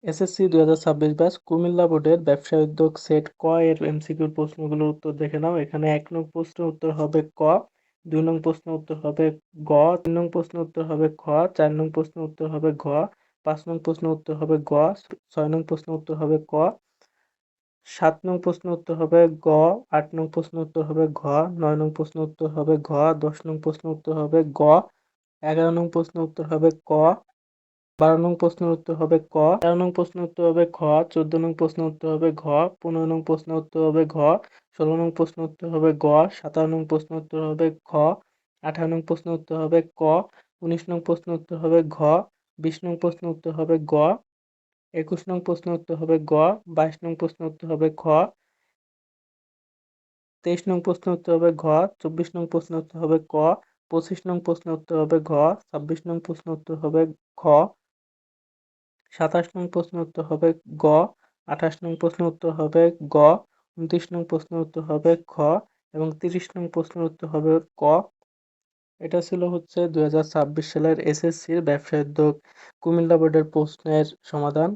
SSC 2026 batch Comilla বোর্ডের ব্যবসায় উদ্যোগ সেট ক এর এমসিকিউর প্রশ্নগুলোর উত্তর দেখে নাও। এখানে 1 নং প্রশ্নের উত্তর হবে ক, 2 নং প্রশ্নের উত্তর হবে গ, 3 নং প্রশ্নের উত্তর হবে খ, 4 নং প্রশ্নের উত্তর হবে ঘ, 5 নং প্রশ্নের উত্তর হবে গ, 6 নং প্রশ্নের উত্তর হবে ক, 7 নং প্রশ্নের উত্তর হবে গ, 8 নং প্রশ্নের উত্তর হবে ঘ, 9 নং প্রশ্নের উত্তর হবে ঘ, 10 নং প্রশ্নের উত্তর হবে গ, 11 নং প্রশ্নের উত্তর হবে ক, 12 নং প্রশ্নের উত্তর হবে ক, 13 নং প্রশ্নের উত্তর হবে খ, 14 নং প্রশ্নের উত্তর হবে ঘ, 15 নং প্রশ্নের উত্তর হবে ঘ, 16 নং প্রশ্নের উত্তর হবে গ, 17 নং প্রশ্নের উত্তর হবে খ, 18 নং প্রশ্নের উত্তর হবে ক, 19 নং প্রশ্নের উত্তর হবে ঘ, 20 নং প্রশ্নের উত্তর হবে গ, 21 নং প্রশ্নের উত্তর হবে গ, 22 নং প্রশ্নের উত্তর হবে খ, 23 নং প্রশ্নের উত্তর হবে ঘ, 24 নং প্রশ্নের উত্তর হবে ক, 25 নং প্রশ্নের উত্তর হবে ঘ, 26 নং প্রশ্নের উত্তর হবে খ, 27 নং প্রশ্নের উত্তর হবে গ, 28 নং প্রশ্নের উত্তর হবে গ, 29 নং প্রশ্নের উত্তর হবে খ এবং 30 নং প্রশ্নের উত্তর হবে ক। এটা ছিল হচ্ছে 2026 সালের এসএসসির ব্যবসায় উদ্যোগ কুমিল্লা বোর্ডের প্রশ্নের সমাধান।